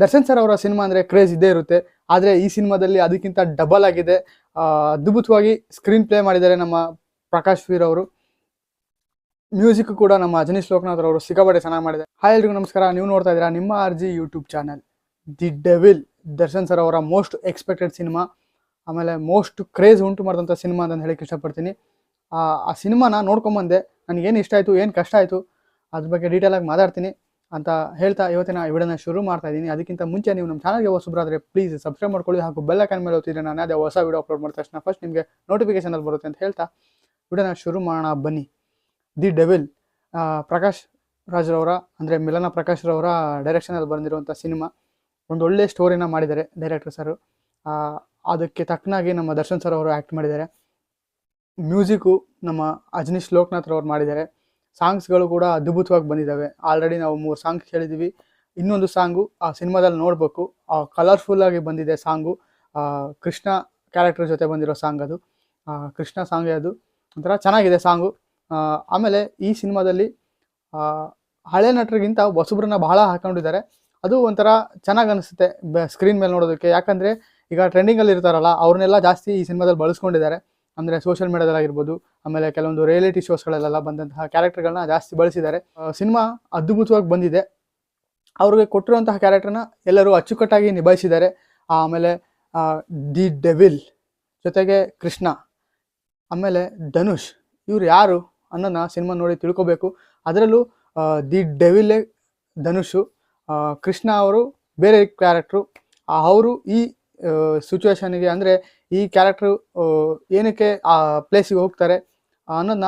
Darshan sir ಅವರ cinema ಅಂದರೆ craze ಇದ್ದೇ ಇರುತ್ತೆ. ಆದರೆ ಈ ಸಿನಿಮಾದಲ್ಲಿ ಅದಕ್ಕಿಂತ ಡಬಲ್ ಆಗಿದೆ. ಅದ್ಭುತವಾಗಿ ಸ್ಕ್ರೀನ್ ಪ್ಲೇ ಮಾಡಿದ್ದಾರೆ ನಮ್ಮ ಪ್ರಕಾಶ್ ವೀರ್ ಅವರು. ಮ್ಯೂಸಿಕ್ ಕೂಡ ನಮ್ಮ ಅಜನೀಶ್ ಲೋಕನಾಥ್ ಅವರು ಸಿಕ್ಕಾಪಟ್ಟೆ ಚೆನ್ನಾಗಿ ಮಾಡಿದ್ದಾರೆ. ಹಾಯ್ ಎಲ್ರಿಗೂ ನಮಸ್ಕಾರ. ನೀವು ನೋಡ್ತಾ ಇದ್ದೀರಾ ನಿಮ್ಮ RG YouTube channel the devil. Darshan sir ಅವರ ಮೋಸ್ಟ್ ಎಕ್ಸ್ಪೆಕ್ಟೆಡ್ ಸಿನಿಮಾ, ಆಮೇಲೆ ಮೋಸ್ಟ್ ಕ್ರೇಜ್ ಉಂಟು ಮಾಡಿದಂಥ ಸಿನಿಮಾ ಅಂತ ಹೇಳಕ್ಕೆ ಇಷ್ಟಪಡ್ತೀನಿ. ಆ ಸಿನಿಮಾನ ನೋಡ್ಕೊಂಬಂದೆ, ನನಗೇನು ಇಷ್ಟ ಆಯಿತು, ಏನು ಕಷ್ಟ ಆಯಿತು, ಅದ್ರ ಬಗ್ಗೆ ಡೀಟೇಲಾಗಿ ಮಾತಾಡ್ತೀನಿ ಅಂತ ಹೇಳ್ತಾ ಇವತ್ತಿನ ವಿಡಿಯೋನ ಶುರು ಮಾಡ್ತಾ ಇದ್ದೀನಿ. ಅದಕ್ಕಿಂತ ಮುಂಚೆ ನೀವು ನಮ್ಮ ಚಾನಲ್ಗೆ ಹೊಸಬ್ರಾದರೆ ಪ್ಲೀಸ್ ಸಬ್ಸ್ಕ್ರೈಬ್ ಮಾಡ್ಕೊಳ್ಳಿ, ಹಾಗೂ ಬೆಲ್ ಐಕಾನ್ ಮೇಲೆ ಒತ್ತಿದ್ರೆ ನಾನು ಅದೇ ಹೊಸ ವಿಡಿಯೋ ಅಪ್ಲೋಡ್ ಮಾಡಿದ ತಕ್ಷಣ ಫಸ್ಟ್ ನಿಮಗೆ ನೋಟಿಫಿಕೇಶನ್ ಬರುತ್ತೆ ಅಂತ ಹೇಳ್ತಾ ವಿಡಿಯೋನ ಶುರು ಮಾಡೋಣ ಬನ್ನಿ. ದಿ ಡೆವಿಲ್ ಪ್ರಕಾಶ್ ರಾಜ್ರವರ ಅಂದರೆ ಮಿಲನ ಪ್ರಕಾಶ್ ರವರ ಡೈರೆಕ್ಷನಲ್ಲಿ ಬಂದಿರುವಂಥ ಸಿನಿಮಾ. ಒಂದು ಒಳ್ಳೆ ಸ್ಟೋರಿನ ಮಾಡಿದ್ದಾರೆ ಡೈರೆಕ್ಟರ್ ಸರು. ಅದಕ್ಕೆ ತಕ್ಕನಾಗಿ ನಮ್ಮ ದರ್ಶನ್ ಸರ್ ಅವರು ಆ್ಯಕ್ಟ್ ಮಾಡಿದ್ದಾರೆ. ಮ್ಯೂಸಿಕ್ಕು ನಮ್ಮ ಅಜನೀಶ್ ಲೋಕನಾಥ್ ರವ್ರು ಮಾಡಿದ್ದಾರೆ. ಸಾಂಗ್ಸ್ಗಳು ಕೂಡ ಅದ್ಭುತವಾಗಿ ಬಂದಿದ್ದಾವೆ. ಆಲ್ರೆಡಿ ನಾವು 3 ಸಾಂಗ್ಸ್ ಕೇಳಿದ್ದೀವಿ. ಇನ್ನೊಂದು ಸಾಂಗು ಆ ಸಿನಿಮಾದಲ್ಲಿ ನೋಡಬೇಕು. ಕಲರ್ಫುಲ್ಲಾಗಿ ಬಂದಿದೆ ಸಾಂಗು. ಕೃಷ್ಣ ಕ್ಯಾರೆಕ್ಟರ್ ಜೊತೆ ಬಂದಿರೋ ಸಾಂಗ್ ಅದು. ಕೃಷ್ಣ ಸಾಂಗೇ ಅದು. ಒಂಥರ ಚೆನ್ನಾಗಿದೆ ಸಾಂಗು. ಆಮೇಲೆ ಈ ಸಿನಿಮಾದಲ್ಲಿ ಹಳೆ ನಟರಿಗಿಂತ ಹೊಸಬ್ರನ್ನ ಬಹಳ ಹಾಕೊಂಡಿದ್ದಾರೆ. ಅದು ಒಂಥರ ಚೆನ್ನಾಗಿ ಅನಿಸುತ್ತೆ ಸ್ಕ್ರೀನ್ ಮೇಲೆ ನೋಡೋದಕ್ಕೆ. ಯಾಕಂದರೆ ಈಗ ಟ್ರೆಂಡಿಂಗಲ್ಲಿ ಇರ್ತಾರಲ್ಲ, ಅವ್ರನ್ನೆಲ್ಲ ಜಾಸ್ತಿ ಈ ಸಿನಿಮಾದಲ್ಲಿ ಬಳಸ್ಕೊಂಡಿದ್ದಾರೆ. ಅಂದರೆ ಸೋಷಿಯಲ್ ಮೀಡಿಯಾದಲ್ಲಾಗಿರ್ಬೋದು, ಆಮೇಲೆ ಕೆಲವೊಂದು ರಿಯಾಲಿಟಿ ಶೋಸ್ಗಳಲ್ಲೆಲ್ಲ ಬಂದಂತಹ ಕ್ಯಾರೆಕ್ಟರ್ಗಳನ್ನ ಜಾಸ್ತಿ ಬಳಸಿದ್ದಾರೆ. ಸಿನಿಮಾ ಅದ್ಭುತವಾಗಿ ಬಂದಿದೆ. ಅವ್ರಿಗೆ ಕೊಟ್ಟಿರುವಂತಹ ಕ್ಯಾರೆಕ್ಟರ್ನ ಎಲ್ಲರೂ ಅಚ್ಚುಕಟ್ಟಾಗಿ ನಿಭಾಯಿಸಿದ್ದಾರೆ. ಆಮೇಲೆ ದಿ ಡೆವಿಲ್ ಜೊತೆಗೆ ಕೃಷ್ಣ, ಆಮೇಲೆ ಧನುಷ್, ಇವ್ರು ಯಾರು ಅನ್ನೋದನ್ನ ಸಿನಿಮಾ ನೋಡಿ ತಿಳ್ಕೊಬೇಕು. ಅದರಲ್ಲೂ ದಿ ಡೆವಿಲೇ ಧನುಷು, ಕೃಷ್ಣ ಅವರು ಬೇರೆ ಕ್ಯಾರೆಕ್ಟ್ರು. ಅವರು ಈ ಸಿಚುವೇಶನ್ಗೆ ಅಂದರೆ ಈ ಕ್ಯಾರೆಕ್ಟ್ರು ಏನಕ್ಕೆ ಆ ಪ್ಲೇಸಿಗೆ ಹೋಗ್ತಾರೆ ಅನ್ನೋದನ್ನ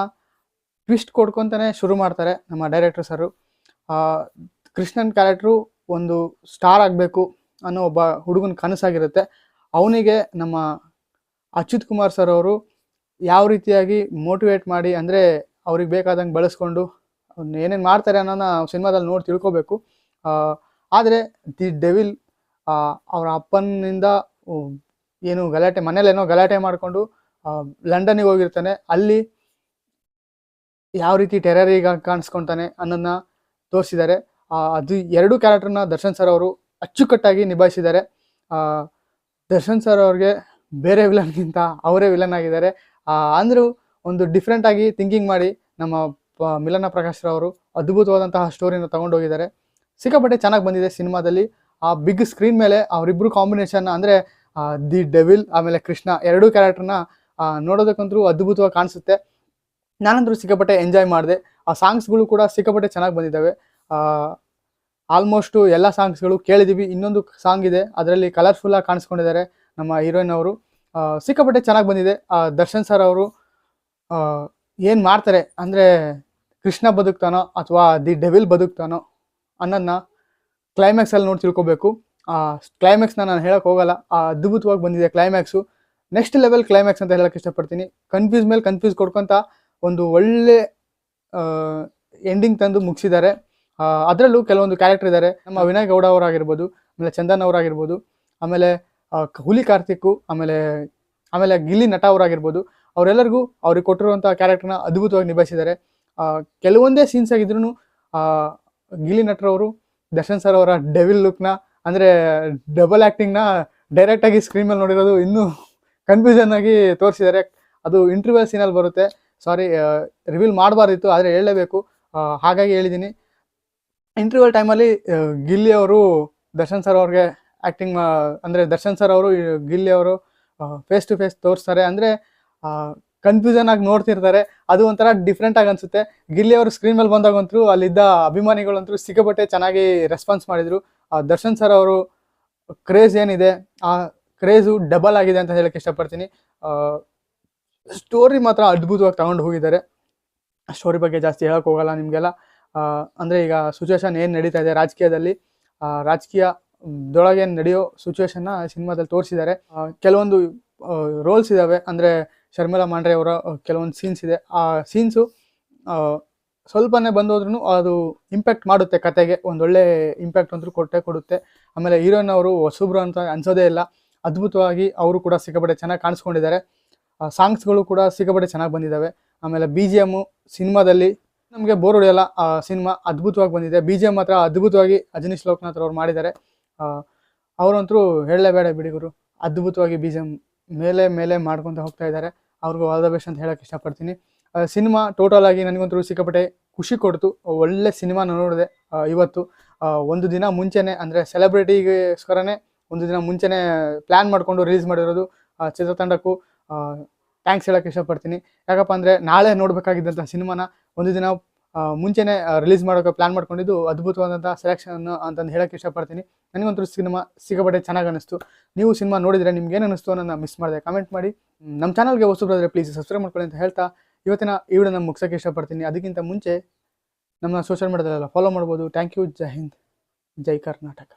ಟ್ವಿಸ್ಟ್ ಕೊಡ್ಕೊತಾನೆ ಶುರು ಮಾಡ್ತಾರೆ ನಮ್ಮ ಡೈರೆಕ್ಟರ್ ಸರು. ಕೃಷ್ಣನ್ ಕ್ಯಾರೆಕ್ಟ್ರು ಒಂದು ಸ್ಟಾರ್ ಆಗಬೇಕು ಅನ್ನೋ ಒಬ್ಬ ಹುಡುಗನ ಕನಸಾಗಿರುತ್ತೆ. ಅವನಿಗೆ ನಮ್ಮ ಅಚ್ಯುತ್ ಕುಮಾರ್ ಸರ್ ಅವರು ಯಾವ ರೀತಿಯಾಗಿ ಮೋಟಿವೇಟ್ ಮಾಡಿ, ಅಂದರೆ ಅವ್ರಿಗೆ ಬೇಕಾದಂಗೆ ಬಳಸ್ಕೊಂಡು ಏನೇನು ಮಾಡ್ತಾರೆ ಅನ್ನೋದನ್ನ ಸಿನಿಮಾದಲ್ಲಿ ನೋಡಿ ತಿಳ್ಕೊಬೇಕು. ಆದರೆ ದಿ ಡೆವಿಲ್ ಅವರ ಅಪ್ಪನಿಂದ ಏನು ಗಲಾಟೆ, ಮನೇಲೇನೋ ಗಲಾಟೆ ಮಾಡಿಕೊಂಡು ಲಂಡನ್ನಿಗೆ ಹೋಗಿರ್ತಾನೆ. ಅಲ್ಲಿ ಯಾವ ರೀತಿ ಟೆರರಿಗೆ ಕಾಣಿಸ್ಕೊತಾನೆ ಅನ್ನೋದನ್ನ ತೋರಿಸಿದ್ದಾರೆ. ಅದು 2 ಕ್ಯಾರೆಕ್ಟರ್ನ ದರ್ಶನ್ ಸರ್ ಅವರು ಅಚ್ಚುಕಟ್ಟಾಗಿ ನಿಭಾಯಿಸಿದ್ದಾರೆ. ದರ್ಶನ್ ಸರ್ ಅವ್ರಿಗೆ ಬೇರೆ ವಿಲನ್ಗಿಂತ ಅವರೇ ವಿಲನ್ ಆಗಿದ್ದಾರೆ. ಅಂದರೂ ಒಂದು ಡಿಫ್ರೆಂಟಾಗಿ ಥಿಂಕಿಂಗ್ ಮಾಡಿ ನಮ್ಮ ಮಿಲನ ಪ್ರಕಾಶ್ ಅವರು ಅದ್ಭುತವಾದಂತಹ ಸ್ಟೋರಿನ ತೊಗೊಂಡೋಗಿದ್ದಾರೆ. ಸಿಕ್ಕಾಪಟ್ಟೆ ಚೆನ್ನಾಗಿ ಬಂದಿದೆ ಸಿನಿಮಾದಲ್ಲಿ. ಆ ಬಿಗ್ ಸ್ಕ್ರೀನ್ ಮೇಲೆ ಅವರಿಬ್ಬರು ಕಾಂಬಿನೇಷನ್ ಅಂದರೆ ದಿ ಡೆವಿಲ್ ಆಮೇಲೆ ಕೃಷ್ಣ 2 ಕ್ಯಾರೆಕ್ಟರ್ನ ನೋಡೋದಕ್ಕಂತೂ ಅದ್ಭುತವಾಗಿ ಕಾಣಿಸುತ್ತೆ. ನಾನಂತರೂ ಸಿಕ್ಕಾಪಟ್ಟೆ ಎಂಜಾಯ್ ಮಾಡಿದೆ. ಆ ಸಾಂಗ್ಸ್ಗಳು ಕೂಡ ಸಿಕ್ಕಾಪಟ್ಟೆ ಚೆನ್ನಾಗಿ ಬಂದಿದ್ದಾವೆ. ಆಲ್ಮೋಸ್ಟು ಎಲ್ಲ ಸಾಂಗ್ಸ್ಗಳು ಕೇಳಿದ್ದೀವಿ. ಇನ್ನೊಂದು ಸಾಂಗ್ ಇದೆ, ಅದರಲ್ಲಿ ಕಲರ್ಫುಲ್ಲಾಗಿ ಕಾಣಿಸ್ಕೊಂಡಿದ್ದಾರೆ ನಮ್ಮ ಹೀರೋಯಿನ್ ಅವರು. ಸಿಕ್ಕಾಪಟ್ಟೆ ಚೆನ್ನಾಗಿ ಬಂದಿದೆ. ದರ್ಶನ್ ಸರ್ ಅವರು ಏನು ಮಾಡ್ತಾರೆ ಅಂದರೆ ಕೃಷ್ಣ ಬದುಕ್ತಾನೋ ಅಥವಾ ದಿ ಡೆವಿಲ್ ಬದುಕ್ತಾನೋ ಅನ್ನೋದನ್ನ ಕ್ಲೈಮ್ಯಾಕ್ಸಲ್ಲಿ ನೋಡಿ ತಿಳ್ಕೊಬೇಕು. ಕ್ಲೈಮ್ಯಾಕ್ಸ್ನ ನಾನು ಹೇಳೋಕ್ಕೆ ಹೋಗಲ್ಲ. ಅದ್ಭುತವಾಗಿ ಬಂದಿದೆ ಕ್ಲೈಮ್ಯಾಕ್ಸು. ನೆಕ್ಸ್ಟ್ ಲೆವೆಲ್ ಕ್ಲೈಮ್ಯಾಕ್ಸ್ ಅಂತ ಹೇಳೋಕ್ಕೆ ಇಷ್ಟಪಡ್ತೀನಿ. ಕನ್ಫ್ಯೂಸ್ ಮೇಲೆ ಕನ್ಫ್ಯೂಸ್ ಕೊಡ್ಕೊತ ಒಂದು ಒಳ್ಳೆ ಎಂಡಿಂಗ್ ತಂದು ಮುಗಿಸಿದ್ದಾರೆ. ಅದರಲ್ಲೂ ಕೆಲವೊಂದು ಕ್ಯಾರೆಕ್ಟರ್ ಇದ್ದಾರೆ. ನಮ್ಮ ವಿನಯ್ ಗೌಡ ಅವರಾಗಿರ್ಬೋದು, ಆಮೇಲೆ ಚಂದನ್ ಅವರಾಗಿರ್ಬೋದು, ಆಮೇಲೆ ಹುಲಿ ಕಾರ್ತಿಕ್ಕು, ಆಮೇಲೆ ಗಿಲ್ಲಿ ನಟ ಅವರಾಗಿರ್ಬೋದು. ಅವರೆಲ್ಲರಿಗೂ ಅವ್ರಿಗೆ ಕೊಟ್ಟಿರುವಂಥ ಕ್ಯಾರೆಕ್ಟರ್ನ ಅದ್ಭುತವಾಗಿ ನಿಭಾಯಿಸಿದ್ದಾರೆ. ಕೆಲವೊಂದೇ ಸೀನ್ಸ್ ಆಗಿದ್ರು ಗಿಲ್ಲಿ ನಟರವರು ದರ್ಶನ್ ಸರ್ ಅವರ ಡೆವಿಲ್ ಲುಕ್ನ, ಅಂದರೆ ಡಬಲ್ ಆ್ಯಕ್ಟಿಂಗ್ನ ಡೈರೆಕ್ಟಾಗಿ ಸ್ಕ್ರೀನ್ ಮೇಲೆ ನೋಡಿರೋದು ಇನ್ನೂ ಕನ್ಫ್ಯೂಷನ್ ಆಗಿ ತೋರಿಸಿದ್ದಾರೆ. ಅದು ಇಂಟರ್ವ್ಯೂಲ್ ಸೀನಲ್ಲಿ ಬರುತ್ತೆ. ಸಾರಿ, ರಿವೀಲ್ ಮಾಡಬಾರ್ದಿತ್ತು, ಆದರೆ ಹೇಳಲೇಬೇಕು, ಹಾಗಾಗಿ ಹೇಳಿದ್ದೀನಿ. ಇಂಟರ್ವ್ಯೂಲ್ ಟೈಮಲ್ಲಿ ಗಿಲ್ಲಿ ಅವರು ದರ್ಶನ್ ಸರ್ ಅವ್ರಿಗೆ ಆ್ಯಕ್ಟಿಂಗ್, ಅಂದರೆ ದರ್ಶನ್ ಸರ್ ಅವರು ಗಿಲ್ಲಿ ಅವರು ಫೇಸ್ ಟು ಫೇಸ್ ತೋರಿಸ್ತಾರೆ. ಅಂದರೆ ಕನ್ಫ್ಯೂಷನ್ ಆಗಿ ನೋಡ್ತಿರ್ತಾರೆ. ಅದು ಒಂಥರ ಡಿಫ್ರೆಂಟಾಗಿ ಅನಿಸುತ್ತೆ. ಗಿಲ್ಲಿ ಅವರು ಸ್ಕ್ರೀನ್ ಮೇಲೆ ಬಂದಾಗಂತೂ ಅಲ್ಲಿದ್ದ ಅಭಿಮಾನಿಗಳಂತೂ ಸಿಕ್ಕಾಪಟ್ಟೆ ಚೆನ್ನಾಗಿ ರೆಸ್ಪಾನ್ಸ್ ಮಾಡಿದರು. ದರ್ಶನ್ ಸರ್ ಅವರು ಕ್ರೇಜ್ ಏನಿದೆ, ಆ ಕ್ರೇಜು ಡಬಲ್ ಆಗಿದೆ ಅಂತ ಹೇಳಕ್ಕೆ ಇಷ್ಟಪಡ್ತೀನಿ. ಸ್ಟೋರಿ ಮಾತ್ರ ಅದ್ಭುತವಾಗಿ ತಗೊಂಡು ಹೋಗಿದ್ದಾರೆ. ಸ್ಟೋರಿ ಬಗ್ಗೆ ಜಾಸ್ತಿ ಹೇಳೋಕ್ಕೆ ಹೋಗಲ್ಲ ನಿಮಗೆಲ್ಲ. ಅಂದರೆ ಈಗ ಸಿಚುವೇಶನ್ ಏನು ನಡೀತಾ ಇದೆ ರಾಜಕೀಯದಲ್ಲಿ, ರಾಜಕೀಯದೊಳಗೆ ನಡೆಯೋ ಸಿಚುವೇಶನ್ನ ಸಿನಿಮಾದಲ್ಲಿ ತೋರಿಸಿದ್ದಾರೆ. ಕೆಲವೊಂದು ರೋಲ್ಸ್ ಇದ್ದಾವೆ. ಅಂದರೆ ಶರ್ಮಿಳಾ ಮಾಂಡ್ರೆ ಅವರ ಕೆಲವೊಂದು ಸೀನ್ಸ್ ಇದೆ. ಆ ಸೀನ್ಸು ಸ್ವಲ್ಪನೇ ಬಂದೋದ್ರೂ ಅದು ಇಂಪ್ಯಾಕ್ಟ್ ಮಾಡುತ್ತೆ ಕತೆಗೆ. ಒಂದೊಳ್ಳೆ ಇಂಪ್ಯಾಕ್ಟ್ ಅಂತೂ ಕೊಡುತ್ತೆ. ಆಮೇಲೆ ಹೀರೋಯಿನ್ ಅವರು ಹೊಸಬ್ರು ಅಂತ ಅನ್ಸೋದೇ ಇಲ್ಲ. ಅದ್ಭುತವಾಗಿ ಅವರು ಕೂಡ ಸಿಕ್ಕಾಪಟ್ಟೆ ಚೆನ್ನಾಗಿ ಕಾಣಿಸ್ಕೊಂಡಿದ್ದಾರೆ. ಸಾಂಗ್ಸ್ಗಳು ಕೂಡ ಸಿಕ್ಕಾಪಟ್ಟೆ ಚೆನ್ನಾಗಿ ಬಂದಿದ್ದಾವೆ. ಆಮೇಲೆ BGM ಸಿನಿಮಾದಲ್ಲಿ ನಮಗೆ ಬೋರ್ ಹೊಡೆಯಲ್ಲ. ಸಿನಿಮಾ ಅದ್ಭುತವಾಗಿ ಬಂದಿದೆ. BGM ಮಾತ್ರ ಅದ್ಭುತವಾಗಿ ಅಜನೀಶ್ ಲೋಕನಾಥ್ ಅವ್ರು ಮಾಡಿದ್ದಾರೆ. ಅವರಂತರೂ ಹೇಳಲೇಬೇಡ ಬಿಡಿ ಗುರು, ಅದ್ಭುತವಾಗಿ ಬಿ ಜಿ ಎಮ್ ಮೇಲೆ ಮೇಲೆ ಮಾಡ್ಕೊತ ಹೋಗ್ತಾ ಇದ್ದಾರೆ. ಅವ್ರಿಗೂ ಆಲ್ ದ ಬೆಸ್ಟ್ ಅಂತ ಹೇಳಕ್ಕೆ ಇಷ್ಟಪಡ್ತೀನಿ. ಸಿನಿಮಾ ಟೋಟಲ್ ಆಗಿ ನನಗಂತೂ ಸಿಕ್ಕಾಪಟ್ಟೆ ಖುಷಿ ಕೊಡ್ತು. ಒಳ್ಳೆ ಸಿನಿಮಾ ನೋಡಿದೆ ಇವತ್ತು. ಒಂದು ದಿನ ಮುಂಚೆನೆ ಅಂದರೆ ಸೆಲೆಬ್ರಿಟಿಗೋಸ್ಕರನೇ ಒಂದು ದಿನ ಮುಂಚೆನೇ ಪ್ಲ್ಯಾನ್ ಮಾಡಿಕೊಂಡು ರಿಲೀಸ್ ಮಾಡಿರೋದು ಚಿತ್ರತಂಡಕ್ಕೂ ಥ್ಯಾಂಕ್ಸ್ ಹೇಳೋಕ್ಕೆ ಇಷ್ಟಪಡ್ತೀನಿ. ಯಾಕಪ್ಪ ಅಂದರೆ ನಾಳೆ ನೋಡಬೇಕಾಗಿದ್ದಂಥ ಸಿನಿಮಾನ ಒಂದು ದಿನ ಮುಂಚೆನೇ ರಿಲೀಸ್ ಮಾಡೋಕ್ಕೆ ಪ್ಲ್ಯಾನ್ ಮಾಡ್ಕೊಂಡಿದ್ದು ಅದ್ಭುತವಾದಂಥ ಸೆಲೆಕ್ಷನ್ ಅಂತಂದು ಹೇಳೋಕ್ಕೆ ಇಷ್ಟಪಡ್ತೀನಿ. ನನಗಂತೂ ಸಿನಿಮಾ ಸಿಕ್ಕಾಪಟ್ಟೆ ಚೆನ್ನಾಗಿ ಅನ್ನಿಸ್ತು. ನೀವು ಸಿನಿಮಾ ನೋಡಿದರೆ ನಿಮ್ಗೆ ಏನು ಅನ್ನಿಸ್ತು ಅನ್ನೋದನ್ನ ಮಿಸ್ ಮಾಡಿದೆ ಕಮೆಂಟ್ ಮಾಡಿ. ನಮ್ಮ ಚಾನಲ್ಗೆ ಹೊಸಬರಾದರೆ ಪ್ಲೀಸ್ ಸಬ್ಸ್ಕ್ರೈಬ್ ಮಾಡ್ಕೊಳ್ಳಿ ಅಂತ ಹೇಳ್ತಾ ಇವತ್ತಿನ ಈ ವಿಡಿಯೋನ ಮುಗಿಸೋಕ್ಕೆ ಇಷ್ಟಪಡ್ತೀನಿ. ಅದಕ್ಕಿಂತ ಮುಂಚೆ ನಮ್ಮ ಸೋಷಿಯಲ್ ಮೀಡಿಯಾದಲ್ಲೆಲ್ಲ ಫಾಲೋ ಮಾಡ್ಬೋದು. Thank you. ಜೈ ಹಿಂದ್, ಜೈ ಕರ್ನಾಟಕ.